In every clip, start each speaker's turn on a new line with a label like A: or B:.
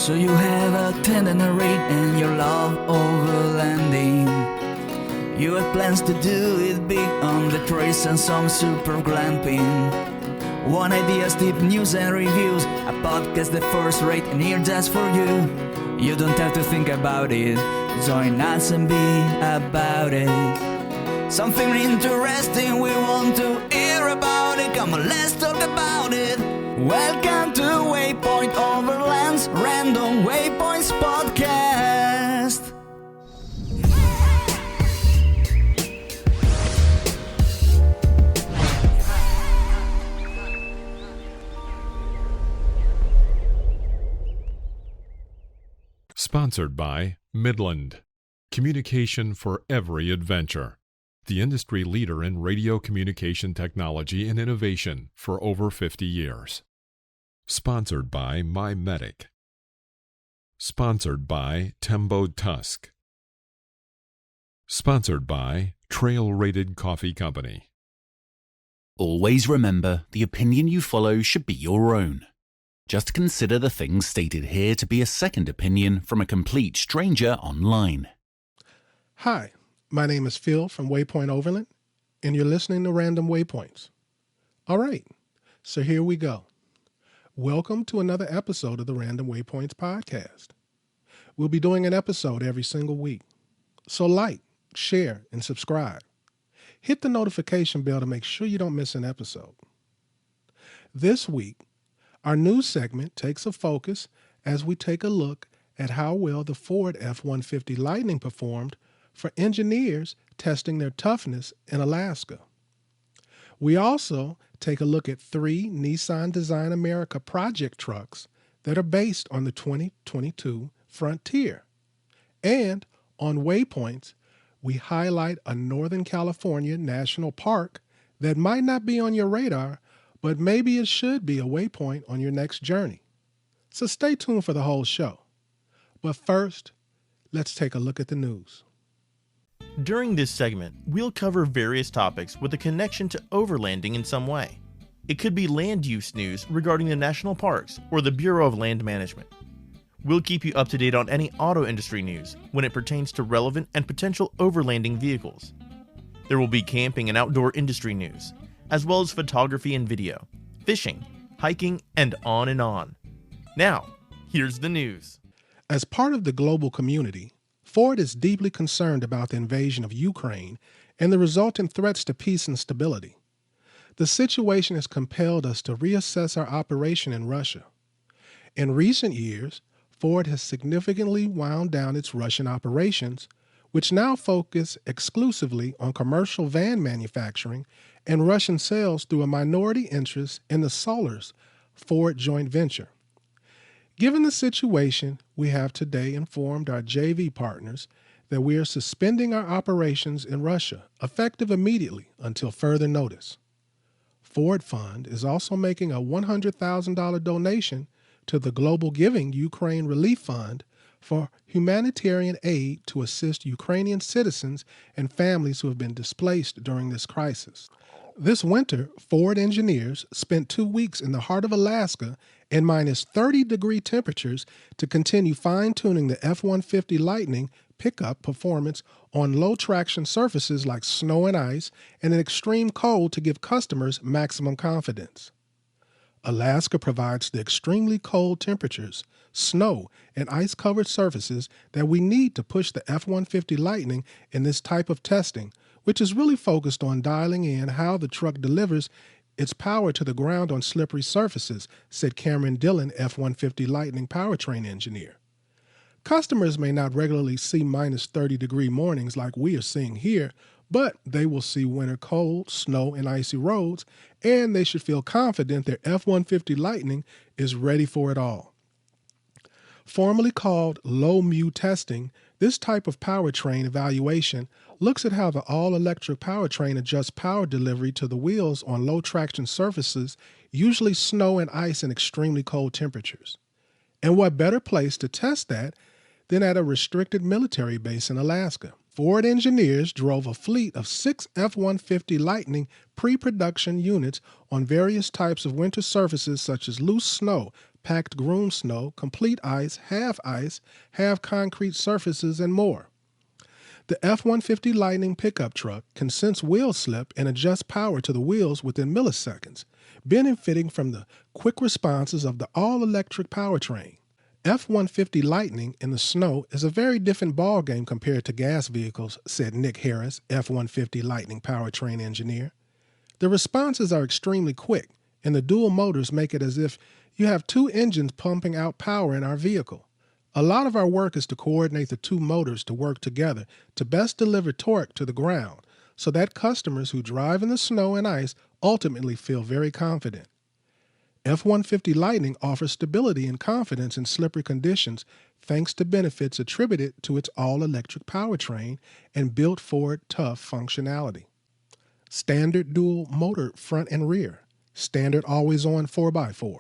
A: So you have a itinerary and your love overlanding. You have plans to do it big on the trace and some super glamping. One idea, deep news and reviews, a podcast the first rate and here just for you. You don't have to think about it, join us and be about it. Something interesting we want to hear about it, come on let's talk about it. Welcome to Waypoint Overland's Random Waypoints podcast.
B: Sponsored by MIDLAND Communication for Every Adventure, the industry leader in radio communication technology and innovation for over 50 years. Sponsored by MYMEDIC. Sponsored by TEMBO TUSK. Sponsored by Trail Rated Coffee Company.
C: Always remember, the opinion you follow should be your own. Just consider the things stated here to be a second opinion from a complete stranger online.
D: Hi, my name is Phil from Waypoint Overland, and you're listening to Random Waypoints. All right, so here we go. Welcome to another episode of the Random Waypoints podcast. We'll be doing an episode every single week. So like, share, and subscribe. Hit the notification bell to make sure you don't miss an episode. This week, our news segment takes a focus as we take a look at how well the Ford F-150 Lightning performed for engineers testing their toughness in Alaska. We also take a look at 3 Nissan Design America project trucks that are based on the 2022 Frontier. And on Waypoints, we highlight a Northern California national park that might not be on your radar, but maybe it should be a waypoint on your next journey. So stay tuned for the whole show. But first, let's take a look at the news.
E: During this segment, we'll cover various topics with a connection to overlanding in some way. It could be land use news regarding the national parks or the Bureau of Land Management. We'll keep you up to date on any auto industry news when it pertains to relevant and potential overlanding vehicles. There will be camping and outdoor industry news, as well as photography and video, fishing, hiking, and on and on. Now, here's the news.
D: As part of the global community, Ford is deeply concerned about the invasion of Ukraine and the resultant threats to peace and stability. The situation has compelled us to reassess our operation in Russia. In recent years, Ford has significantly wound down its Russian operations, which now focus exclusively on commercial van manufacturing and Russian sales through a minority interest in the Solars Ford joint venture. Given the situation, we have today informed our JV partners that we are suspending our operations in Russia, effective immediately until further notice. Ford Fund is also making a $100,000 donation to the Global Giving Ukraine Relief Fund for humanitarian aid to assist Ukrainian citizens and families who have been displaced during this crisis. This winter, Ford engineers spent 2 weeks in the heart of Alaska in minus 30-degree temperatures to continue fine-tuning the F-150 Lightning pickup performance on low-traction surfaces like snow and ice and in extreme cold to give customers maximum confidence. Alaska provides the extremely cold temperatures, snow, and ice-covered surfaces that we need to push the F-150 Lightning in this type of testing, which is really focused on dialing in how the truck delivers its power to the ground on slippery surfaces, said Cameron Dillon, F-150 Lightning powertrain engineer. Customers may not regularly see minus 30-degree mornings like we are seeing here, but they will see winter cold, snow, and icy roads, and they should feel confident their F-150 Lightning is ready for it all. Formerly called low-mu testing, this type of powertrain evaluation looks at how the all-electric powertrain adjusts power delivery to the wheels on low-traction surfaces, usually snow and ice in extremely cold temperatures. And what better place to test that than at a restricted military base in Alaska? Ford engineers drove a fleet of 6 F-150 Lightning pre-production units on various types of winter surfaces such as loose snow, packed groom snow, complete ice, half concrete surfaces, and more. The F-150 Lightning pickup truck can sense wheel slip and adjust power to the wheels within milliseconds, benefiting from the quick responses of the all-electric powertrain. F-150 Lightning in the snow is a very different ballgame compared to gas vehicles, said Nick Harris, F-150 Lightning powertrain engineer. The responses are extremely quick, and the dual motors make it as if you have two engines pumping out power in our vehicle. A lot of our work is to coordinate the two motors to work together to best deliver torque to the ground so that customers who drive in the snow and ice ultimately feel very confident. F-150 Lightning offers stability and confidence in slippery conditions thanks to benefits attributed to its all-electric powertrain and built-for tough functionality. Standard dual motor front and rear, standard always-on 4x4,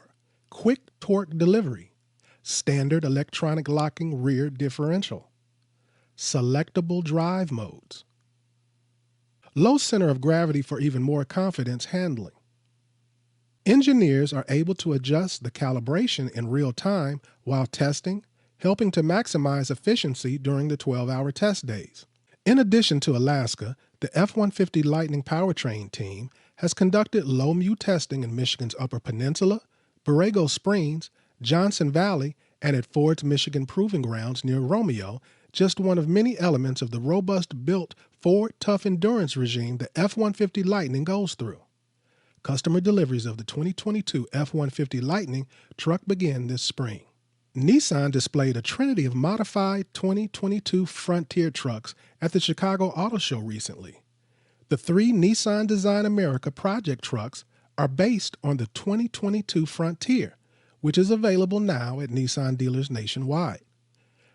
D: quick torque delivery, standard electronic locking rear differential, selectable drive modes, low center of gravity for even more confidence handling. Engineers are able to adjust the calibration in real time while testing, helping to maximize efficiency during the 12-hour test days. In addition to Alaska, the F-150 Lightning powertrain team has conducted low-mu testing in Michigan's Upper Peninsula, Borrego Springs, Johnson Valley, and at Ford's Michigan Proving Grounds near Romeo, just one of many elements of the robust built Ford Tough Endurance regime the F-150 Lightning goes through. Customer deliveries of the 2022 F-150 Lightning truck begin this spring. Nissan displayed a trinity of modified 2022 Frontier trucks at the Chicago Auto Show recently. The three Nissan Design America project trucks are based on the 2022 Frontier, which is available now at Nissan dealers nationwide.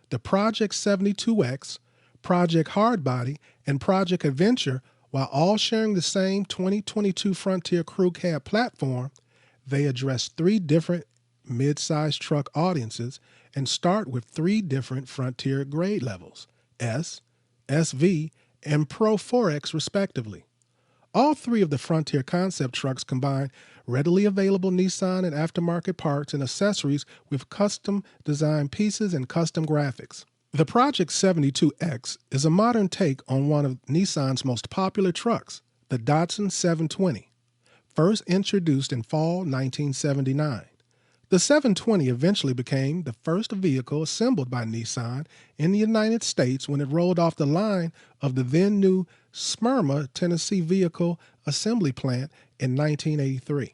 D: The Project 72X, Project Hardbody, and Project Adventure, while all sharing the same 2022 Frontier Crew Cab platform, they address three different mid-size truck audiences and start with three different Frontier grade levels, S, SV, and Pro 4X respectively. All three of the Frontier concept trucks combine readily available Nissan and aftermarket parts and accessories with custom design pieces and custom graphics. The Project 72X is a modern take on one of Nissan's most popular trucks, the Datsun 720, first introduced in fall 1979. The 720 eventually became the first vehicle assembled by Nissan in the United States when it rolled off the line of the then-new Smyrna, Tennessee vehicle assembly plant in 1983.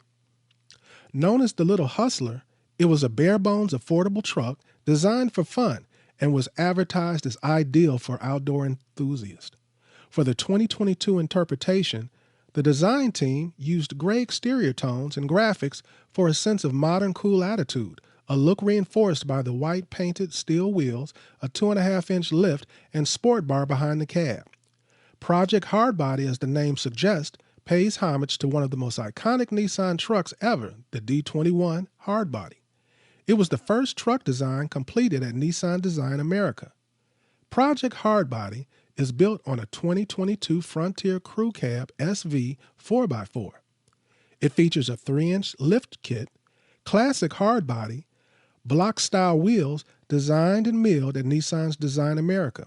D: Known as the Little Hustler, it was a bare-bones affordable truck designed for fun and was advertised as ideal for outdoor enthusiasts. For the 2022 interpretation, the design team used gray exterior tones and graphics for a sense of modern cool attitude, a look reinforced by the white painted steel wheels, a 2.5-inch lift, and sport bar behind the cab. Project Hardbody, as the name suggests, pays homage to one of the most iconic Nissan trucks ever, the D21 Hardbody. It was the first truck design completed at Nissan Design America. Project Hardbody is built on a 2022 Frontier Crew Cab SV 4x4. It features a 3-inch lift kit, classic hardbody, block-style wheels designed and milled at Nissan's Design America,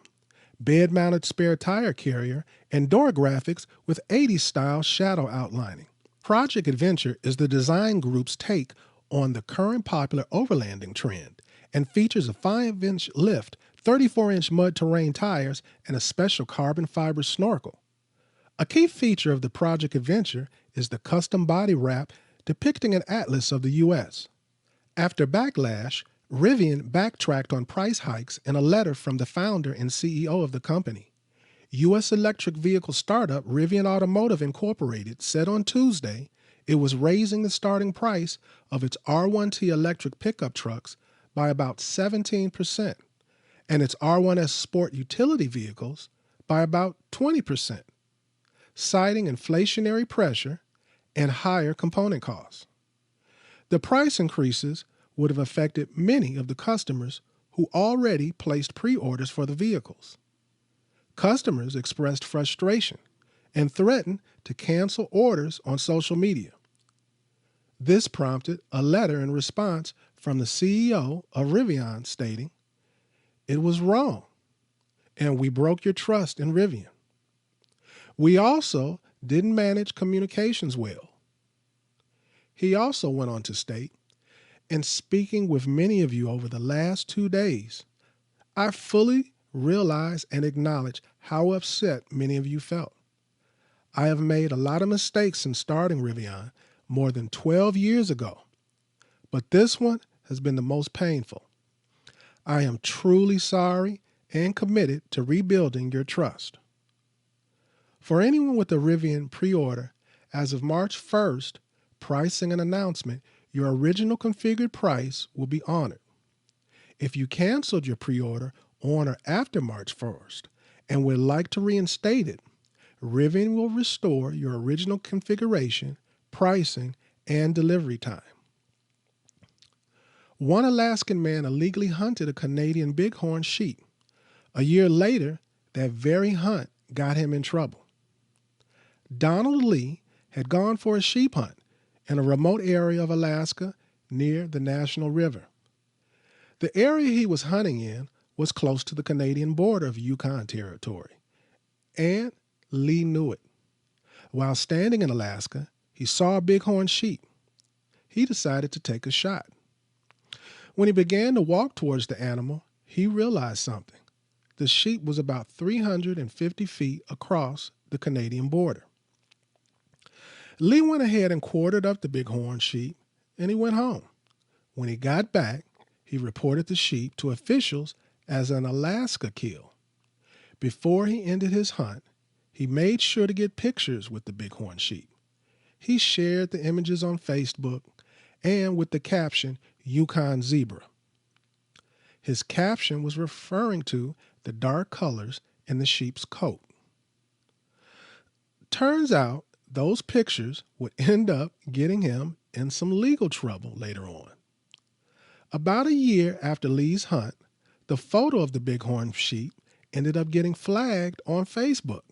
D: bed-mounted spare tire carrier, and door graphics with 80s-style shadow outlining. Project Adventure is the design group's take on the current popular overlanding trend and features a 5-inch lift, 34-inch mud terrain tires, and a special carbon fiber snorkel. A key feature of the Project Adventure is the custom body wrap depicting an atlas of the U.S. After backlash, Rivian backtracked on price hikes in a letter from the founder and CEO of the company. U.S. electric vehicle startup Rivian Automotive Incorporated said on Tuesday it was raising the starting price of its R1T electric pickup trucks by about 17%, and its R1S sport utility vehicles by about 20%, citing inflationary pressure and higher component costs. The price increases would have affected many of the customers who already placed pre-orders for the vehicles. Customers expressed frustration and threatened to cancel orders on social media. This prompted a letter in response from the CEO of Rivian stating, "It was wrong, and we broke your trust in Rivian. We also didn't manage communications well." He also went on to state, "In speaking with many of you over the last 2 days, I fully realize and acknowledge how upset many of you felt. I have made a lot of mistakes since starting Rivian more than 12 years ago, but this one has been the most painful. I am truly sorry and committed to rebuilding your trust." For anyone with a Rivian pre-order, as of March 1st, pricing and announcement, your original configured price will be honored. If you canceled your pre-order on or after March 1st and would like to reinstate it, Rivian will restore your original configuration, pricing, and delivery time. One Alaskan man illegally hunted a Canadian bighorn sheep. A year later, that very hunt got him in trouble. Donald Lee had gone for a sheep hunt in a remote area of Alaska near the National River. The area he was hunting in was close to the Canadian border of Yukon Territory, and Lee knew it. While standing in Alaska, he saw a bighorn sheep. He decided to take a shot. When he began to walk towards the animal, he realized something. The sheep was about 350 feet across the Canadian border. Lee went ahead and quartered up the bighorn sheep, and he went home. When he got back, he reported the sheep to officials as an Alaska kill. Before he ended his hunt, he made sure to get pictures with the bighorn sheep. He shared the images on Facebook and with the caption, "Yukon Zebra." His caption was referring to the dark colors in the sheep's coat. Turns out those pictures would end up getting him in some legal trouble later on. About a year after Lee's hunt, the photo of the bighorn sheep ended up getting flagged on Facebook.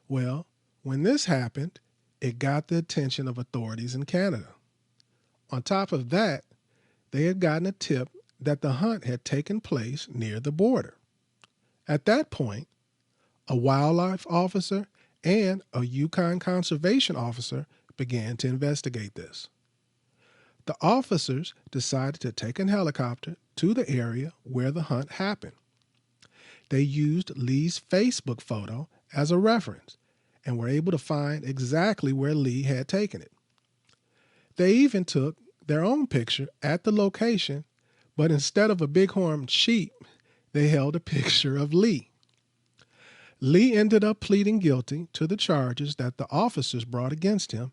D: Well, when this happened, it got the attention of authorities in Canada. On top of that, they had gotten a tip that the hunt had taken place near the border. At that point, a wildlife officer and a Yukon conservation officer began to investigate this. The officers decided to take a helicopter to the area where the hunt happened. They used Lee's Facebook photo as a reference and were able to find exactly where Lee had taken it. They even took their own picture at the location, but instead of a bighorn sheep, they held a picture of Lee. Lee ended up pleading guilty to the charges that the officers brought against him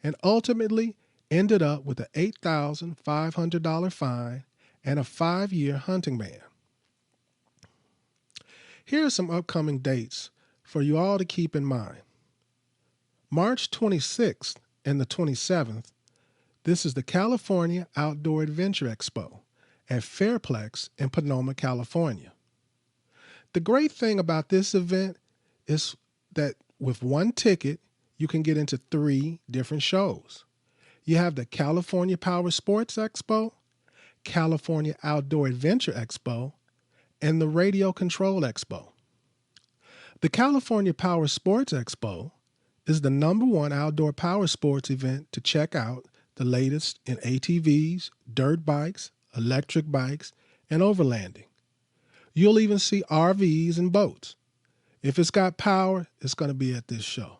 D: and ultimately ended up with an $8,500 fine and a 5-year hunting ban. Here are some upcoming dates for you all to keep in mind. March 26th and the 27th, this is the California Outdoor Adventure Expo at Fairplex in Sonoma, California. The great thing about this event is that with one ticket, you can get into 3 different shows. You have the California Power Sports Expo, California Outdoor Adventure Expo, and the Radio Control Expo. The California Power Sports Expo is the #1 outdoor power sports event to check out the latest in ATVs, dirt bikes, electric bikes, and overlanding. You'll even see RVs and boats. If it's got power, it's going to be at this show.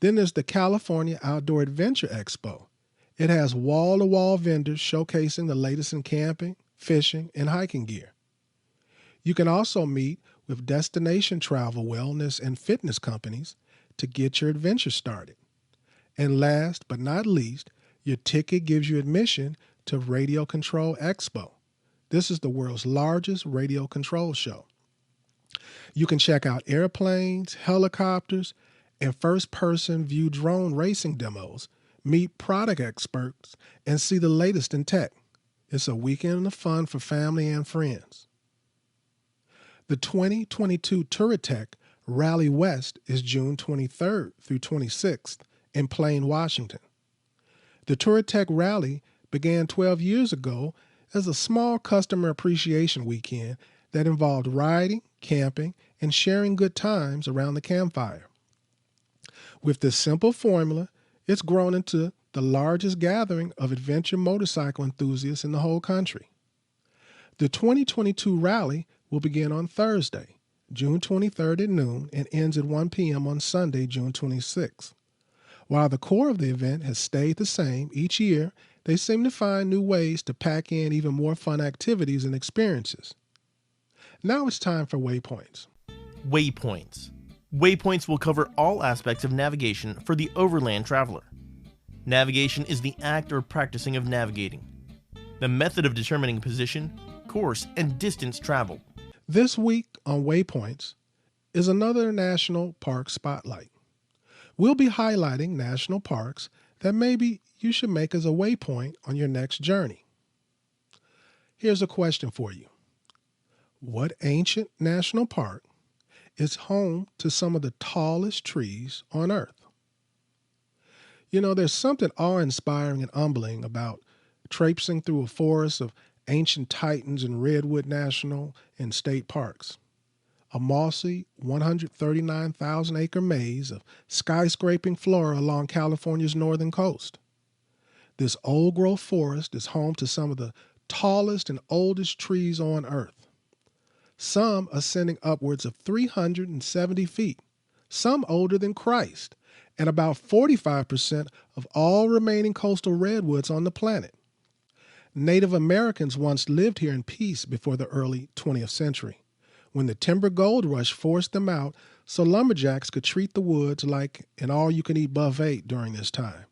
D: Then there's the California Outdoor Adventure Expo. It has wall-to-wall vendors showcasing the latest in camping, fishing, and hiking gear. You can also meet with destination travel, wellness, and fitness companies to get your adventure started. And last but not least, your ticket gives you admission to Radio Control Expo. This is the world's largest radio control show. You can check out airplanes, helicopters, and first-person view drone racing demos, meet product experts, and see the latest in tech. It's a weekend of fun for family and friends. The 2022 Touratech Rally West is June 23rd through 26th in Plain, Washington. The Touratech Rally began 12 years ago as a small customer appreciation weekend that involved riding, camping, and sharing good times around the campfire. With this simple formula, it's grown into the largest gathering of adventure motorcycle enthusiasts in the whole country. The 2022 rally will begin on Thursday, June 23rd at noon, and ends at 1 p.m. on Sunday, June 26th. While the core of the event has stayed the same each year, they seem to find new ways to pack in even more fun activities and experiences. Now it's time for Waypoints.
E: Waypoints. Waypoints will cover all aspects of navigation for the overland traveler. Navigation is the act or practicing of navigating, the method of determining position, course, and distance traveled.
D: This week on Waypoints is another national park spotlight. We'll be highlighting national parks that maybe you should make as a waypoint on your next journey. Here's a question for you. What ancient national park is home to some of the tallest trees on Earth? You know, there's something awe-inspiring and humbling about traipsing through a forest of ancient titans in Redwood National and State Parks. A mossy 139,000-acre maze of skyscraping flora along California's northern coast. This old-growth forest is home to some of the tallest and oldest trees on Earth. Some ascending upwards of 370 feet, some older than Christ, and about 45% of all remaining coastal redwoods on the planet. Native Americans once lived here in peace before the early 20th century, when the timber gold rush forced them out so lumberjacks could treat the woods like an all-you-can-eat buffet during this time.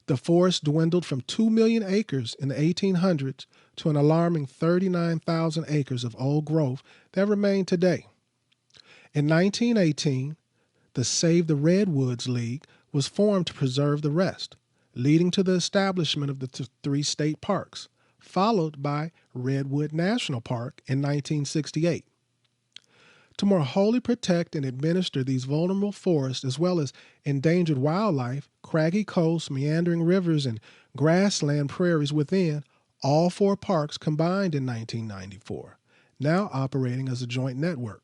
D: The forest dwindled from 2 million acres in the 1800s to an alarming 39,000 acres of old growth that remain today. In 1918, the Save the Redwoods League was formed to preserve the rest, leading to the establishment of the 3 state parks, followed by Redwood National Park in 1968. To more wholly protect and administer these vulnerable forests as well as endangered wildlife, craggy coasts, meandering rivers, and grassland prairies within, all 4 parks combined in 1994, now operating as a joint network.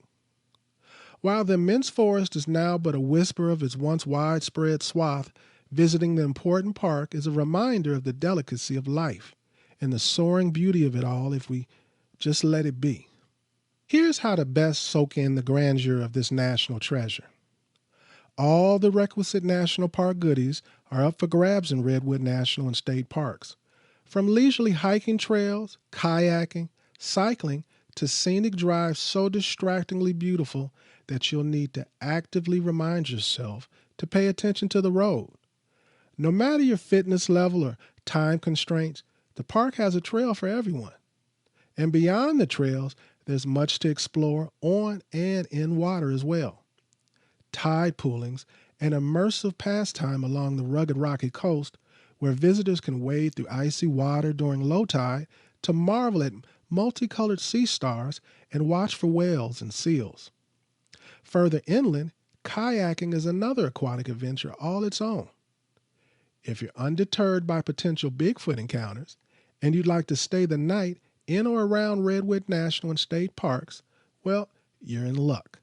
D: While the immense forest is now but a whisper of its once widespread swath, visiting the important park is a reminder of the delicacy of life and the soaring beauty of it all if we just let it be. Here's how to best soak in the grandeur of this national treasure. All the requisite national park goodies are up for grabs in Redwood National and State Parks. From leisurely hiking trails, kayaking, cycling, to scenic drives so distractingly beautiful that you'll need to actively remind yourself to pay attention to the road. No matter your fitness level or time constraints, the park has a trail for everyone. And beyond the trails, there's much to explore on and in water as well. Tide poolings, an immersive pastime along the rugged rocky coast where visitors can wade through icy water during low tide to marvel at multicolored sea stars and watch for whales and seals. Further inland, kayaking is another aquatic adventure all its own. If you're undeterred by potential Bigfoot encounters and you'd like to stay the night in or around Redwood National and State Parks, well, you're in luck.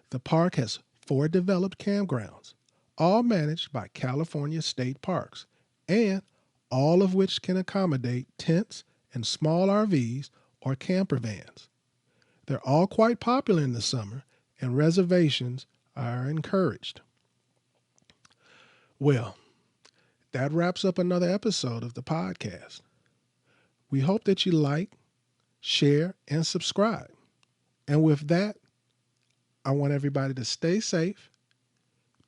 D: The park has 4 developed campgrounds, all managed by California State Parks, and all of which can accommodate tents and small RVs or camper vans. They're all quite popular in the summer, and reservations are encouraged. Well, that wraps up another episode of the podcast. We hope that you like, share, and subscribe. And with that, I want everybody to stay safe,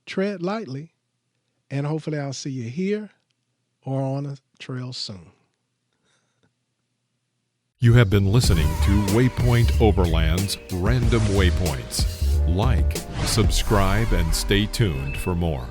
D: tread lightly, and hopefully I'll see you here or on a trail soon.
B: You have been listening to Waypoint Overland's Random Waypoints. Like, subscribe, and stay tuned for more.